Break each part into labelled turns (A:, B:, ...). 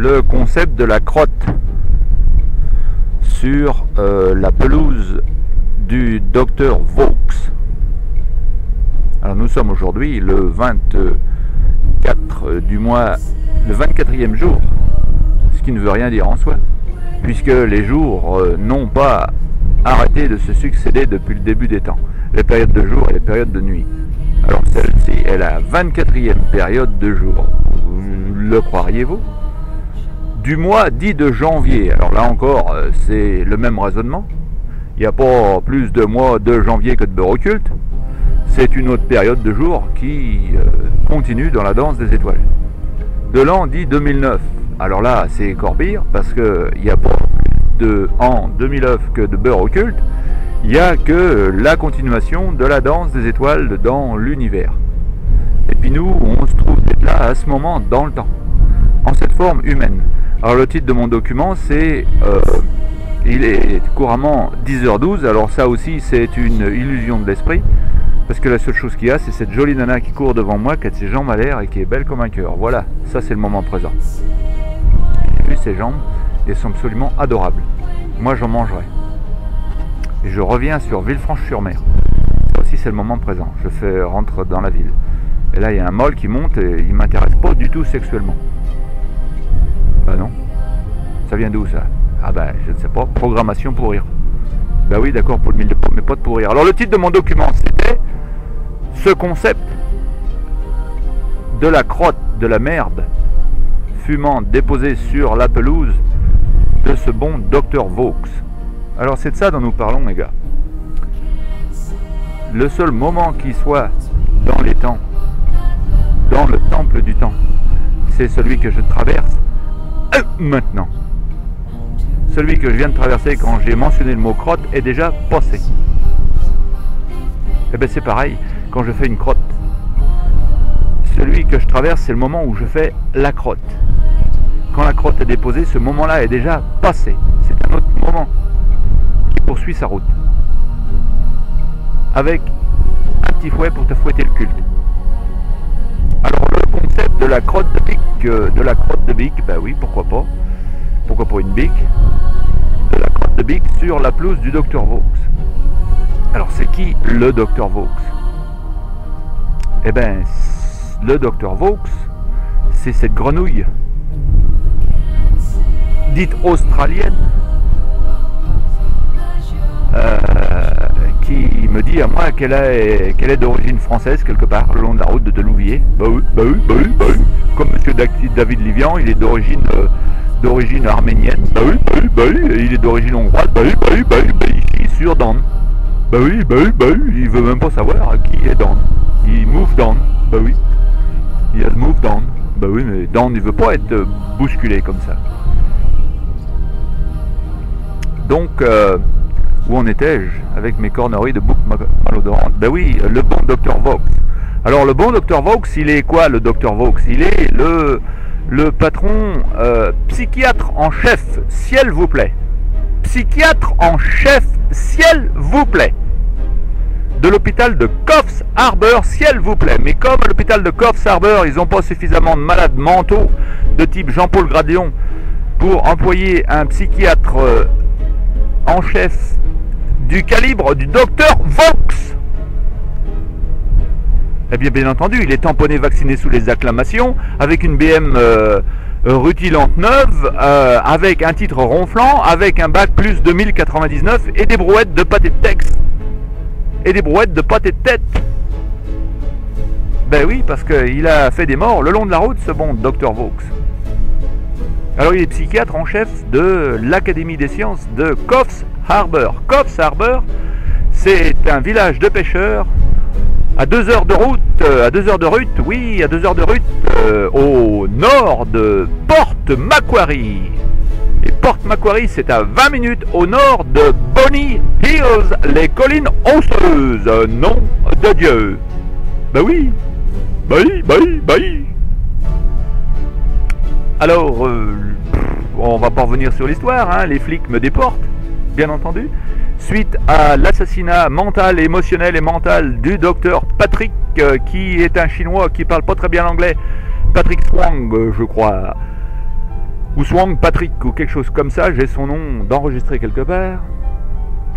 A: le concept de la crotte sur la pelouse du docteur Vaux. Alors nous sommes aujourd'hui le 24 du mois, le 24e jour, ce qui ne veut rien dire en soi, puisque les jours n'ont pas arrêté de se succéder depuis le début des temps, les périodes de jour et les périodes de nuit. Alors celle-ci est la 24e période de jour, le croiriez-vous? Du mois dit de janvier. Alors là encore, c'est le même raisonnement. Il n'y a pas plus de mois de janvier que de beurre occulte. C'est une autre période de jour qui continue dans la danse des étoiles. De l'an dit 2009. Alors là, c'est encore pire parce qu'il n'y a pas plus de an 2009 que de beurre occulte. Il n'y a que la continuation de la danse des étoiles dans l'univers. Et puis nous, on se trouve d'être là à ce moment dans le temps, en cette forme humaine. Alors le titre de mon document, c'est il est couramment 10h12. Alors ça aussi, c'est une illusion de l'esprit, parce que la seule chose qu'il y a, c'est cette jolie nana qui court devant moi, qui a ses jambes à l'air et qui est belle comme un cœur. Voilà, ça c'est le moment présent. J'ai vu ses jambes, elles sont absolument adorables. Moi, j'en mangerai. Et je reviens sur Villefranche-sur-Mer. Ça aussi, c'est le moment présent. Je rentre dans la ville. Et là, il y a un mâle qui monte et il ne m'intéresse pas du tout sexuellement. Bah non. Ça vient d'où ça? Ah bah, je ne sais pas. Programmation pour rire. Bah oui, d'accord, pour le mille de pommes, mais pas de pour rire. Alors, le titre de mon document, c'était ce concept de la crotte, de la merde fumante déposée sur la pelouse de ce bon docteur Vaux. Alors c'est de ça dont nous parlons, les gars. Le seul moment qui soit dans les temps, dans le temple du temps, c'est celui que je traverse maintenant. Celui que je viens de traverser quand j'ai mentionné le mot crotte est déjà passé. Et bien c'est pareil quand je fais une crotte. Celui que je traverse, c'est le moment où je fais la crotte. Quand la crotte est déposée, ce moment-là est déjà passé. C'est un autre moment qui poursuit sa route. Avec un petit fouet pour te fouetter le culte. Alors le concept de la crotte de bique, ben oui, pourquoi pas. Pourquoi pas une bique? De la crotte de bique sur la pelouse du docteur Vaux. Alors c'est qui le docteur Vaux? Eh ben, le docteur Vaux, c'est cette grenouille dite australienne qui me dit à moi qu'elle est d'origine française quelque part le long de la route de Delouviers. Bah oui. Comme monsieur David Livian, il est d'origine arménienne. Bah oui. Il est d'origine hongroise. Bah oui. Il est sur Dan. Bah oui. Il veut même pas savoir qui est Dan. Il move down. Bah oui. Il a move down. Bah oui, mais Dan, il veut pas être bousculé comme ça. Donc, où en étais-je avec mes corneries de bouc malodorante? Ben oui, le bon docteur Vaux. Alors, le bon docteur Vaux, il est quoi, le docteur Vaux? Il est le patron psychiatre en chef, s'il vous plaît. Psychiatre en chef, s'il vous plaît. De l'hôpital de Coffs Harbour, s'il vous plaît. Mais comme à l'hôpital de Coffs Harbour, ils n'ont pas suffisamment de malades mentaux de type Jean-Paul Gradéon pour employer un psychiatre en chef du calibre du docteur Vaux. Eh bien entendu, il est tamponné, vacciné sous les acclamations, avec une BM rutilante neuve, avec un titre ronflant, avec un bac plus 2099 et des brouettes de pâté de texte. Et des brouettes de pâté de tête. Ben oui, parce qu'il a fait des morts le long de la route, ce bon docteur Vaux. Alors il est psychiatre en chef de l'Académie des sciences de Coffs Harbour. Coffs Harbour, c'est un village de pêcheurs à 2 heures de route, au nord de Port Macquarie. Et Port Macquarie, c'est à 20 minutes au nord de Bonny Hills, les collines hausseuses, nom de Dieu. Ben oui. Alors, on va pas revenir sur l'histoire, hein, les flics me déportent, bien entendu. Suite à l'assassinat mental, émotionnel et mental du docteur Patrick, qui est un Chinois qui parle pas très bien l'anglais, Patrick Swang, je crois. ou Swang Patrick, ou quelque chose comme ça, j'ai son nom d'enregistré quelque part.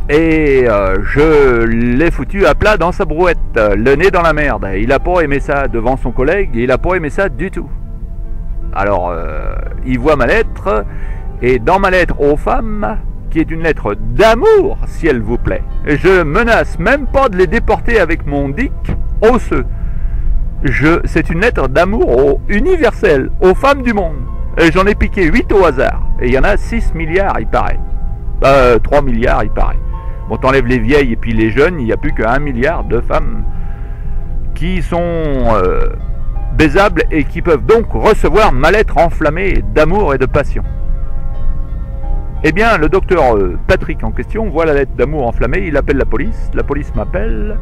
A: Et je l'ai foutu à plat dans sa brouette, le nez dans la merde. Il a pas aimé ça devant son collègue, et il a pas aimé ça du tout. Alors, il voit ma lettre, et dans ma lettre aux femmes, qui est une lettre d'amour, si elle vous plaît, je menace même pas de les déporter avec mon dick osseux. C'est une lettre d'amour universelle, aux femmes du monde. J'en ai piqué 8 au hasard, et il y en a 6 milliards, il paraît. 3 milliards, il paraît. Bon, t'enlèves les vieilles et puis les jeunes, il n'y a plus que 1 milliard de femmes qui sont baisables et qui peuvent donc recevoir ma lettre enflammée d'amour et de passion. Eh bien, le docteur Patrick en question voit la lettre d'amour enflammée, il appelle la police m'appelle.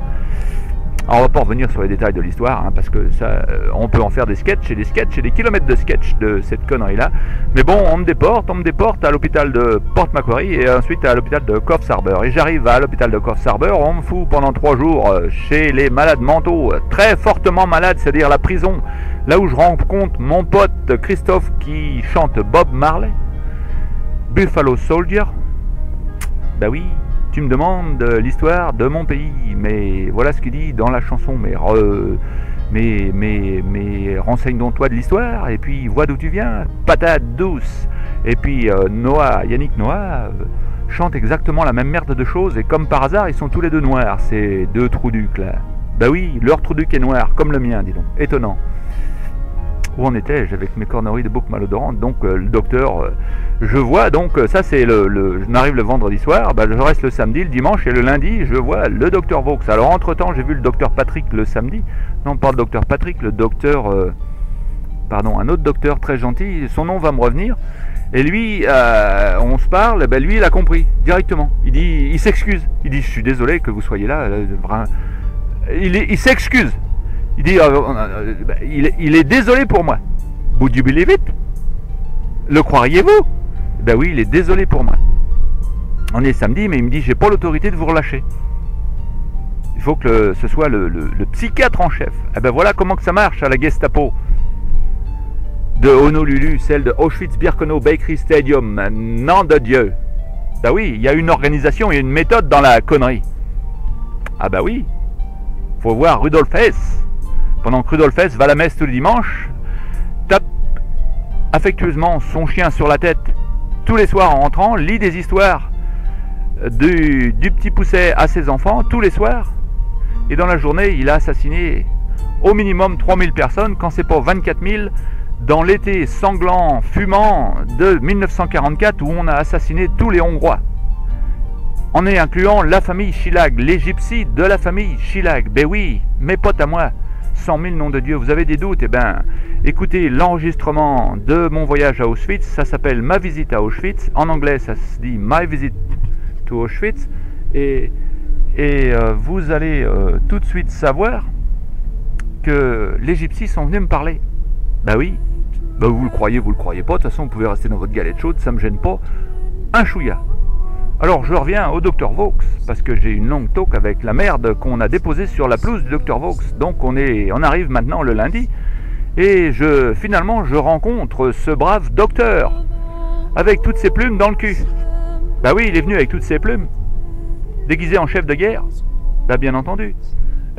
A: Alors, on va pas revenir sur les détails de l'histoire, hein, parce que ça, on peut en faire des sketchs et des kilomètres de sketchs de cette connerie-là. Mais bon, on me déporte à l'hôpital de Port Macquarie et ensuite à l'hôpital de Coffs Harbour. Et j'arrive à l'hôpital de Coffs Harbour, on me fout pendant 3 jours chez les malades mentaux, très fortement malades, c'est-à-dire la prison, là où je rencontre mon pote Christophe qui chante Bob Marley, Buffalo Soldier. Bah oui. Tu me demandes l'histoire de mon pays, mais voilà ce qu'il dit dans la chanson. Mais renseigne donc toi de l'histoire, et puis vois d'où tu viens, patate douce. Et puis Yannick Noah chante exactement la même merde de choses, et comme par hasard, ils sont tous les deux noirs, ces deux trous-ducs là. Bah oui, leur trou-duc est noir, comme le mien, dis donc. Étonnant. Où en étais-je avec mes corneries de bouc malodorante? Donc le docteur, je vois donc, ça c'est je n'arrive le vendredi soir, bah, je reste le samedi, le dimanche et le lundi, je vois le docteur Vaux. Alors entre temps j'ai vu le docteur Patrick le samedi, non pas le docteur Patrick, le docteur, pardon, un autre docteur très gentil, son nom va me revenir, et lui, on se parle, ben lui il a compris, directement, il s'excuse, il dit je suis désolé que vous soyez là, il s'excuse. Il dit, il est désolé pour moi. Would you believe it? Le croiriez-vous? Ben oui, il est désolé pour moi. On est samedi, mais il me dit, j'ai pas l'autorité de vous relâcher. Il faut que ce soit le psychiatre en chef. Eh ben voilà comment que ça marche à la Gestapo de Honolulu, celle de Auschwitz-Birkenau Bakery Stadium. Nom de Dieu. Ben oui, il y a une organisation et une méthode dans la connerie. Ah ben oui. Faut voir Rudolf Hess. Pendant que Rudolf Hess va à la messe tous les dimanches, tape affectueusement son chien sur la tête tous les soirs en rentrant, lit des histoires du petit pousset à ses enfants tous les soirs, et dans la journée il a assassiné au minimum 3000 personnes, quand c'est pas 24 000 dans l'été sanglant, fumant de 1944 où on a assassiné tous les Hongrois, en y incluant la famille Schilag, les gypsies de la famille Schilag. Ben oui, mes potes à moi, 100 000 noms de Dieu. Vous avez des doutes? Eh bien, écoutez l'enregistrement de mon voyage à Auschwitz. Ça s'appelle Ma visite à Auschwitz. En anglais, ça se dit My visit to Auschwitz. Et vous allez tout de suite savoir que les gypsies sont venus me parler. Bah oui. Bah vous le croyez pas. De toute façon, vous pouvez rester dans votre galette chaude. Ça me gêne pas. Un chouïa. Alors je reviens au Dr Vaux, parce que j'ai une longue talk avec la merde qu'on a déposée sur la pelouse du Dr Vaux. Donc on arrive maintenant le lundi, et finalement je rencontre ce brave docteur, avec toutes ses plumes dans le cul. Bah oui, il est venu avec toutes ses plumes, déguisé en chef de guerre. Bah bien entendu.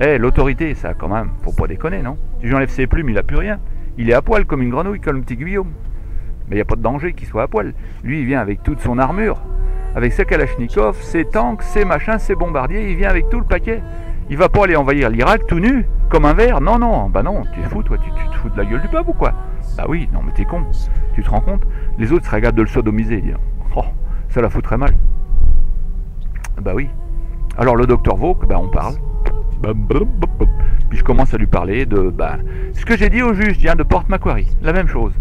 A: L'autorité, ça quand même, faut pas déconner, non? Si j'enlève ses plumes, il a plus rien. Il est à poil comme une grenouille, comme le petit Guillaume. Mais il n'y a pas de danger qu'il soit à poil. Lui, il vient avec toute son armure, avec ses kalachnikovs, ses tanks, ses machins, ses bombardiers, il vient avec tout le paquet. Il va pas aller envahir l'Irak tout nu, comme un verre. Non, non, bah non, tu es fou, toi, tu te fous de la gueule du peuple ou quoi? Bah oui, non mais t'es con, tu te rends compte? Les autres seraient capables de le sodomiser, dire. Oh, ça la foutrait mal. Bah oui. Alors le docteur Vaux, bah on parle. Puis je commence à lui parler de ce que j'ai dit au juge de Port Macquarie, la même chose.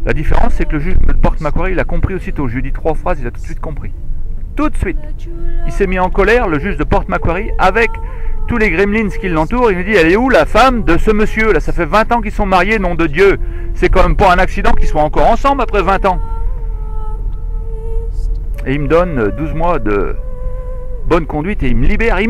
A: La différence, c'est que le juge de Port Macquarie, il a compris aussitôt. Je lui ai dit 3 phrases, il a tout de suite compris. Tout de suite. Il s'est mis en colère, le juge de Port Macquarie, avec tous les gremlins qui l'entourent. Il me dit, elle est où la femme de ce monsieur là? Ça fait 20 ans qu'ils sont mariés, nom de Dieu. C'est quand même pas un accident qu'ils soient encore ensemble après 20 ans. Et il me donne 12 mois de bonne conduite et il me libère.